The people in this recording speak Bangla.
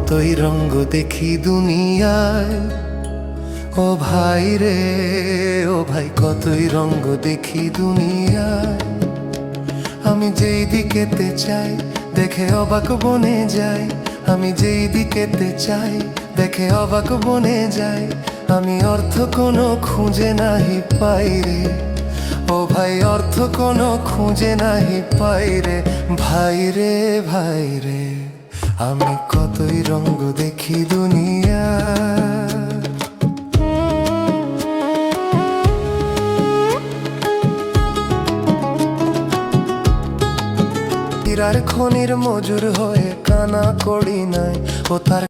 কতই রঙ্গ দেখি দুনিয়ায়। ও ভাই রে ও ভাই, কতই রঙ্গ দেখি দুনিয়ায়। আমি যেই দিকেতে চাই দেখে অবাক বনে যাই, আমি যেই দিকেতে চাই দেখে অবাক বনে যাই। আমি অর্থ কোনো খুঁজে নাহি পাই রে, ও ভাই অর্থ কোনো খুঁজে নাহি পাই রে। ভাই রে ভাই রে, আমি কতই রঙ্গ দেখি দুনিয়া। হীরার খনির মজুর হয়ে কানা করি নাই, ও তার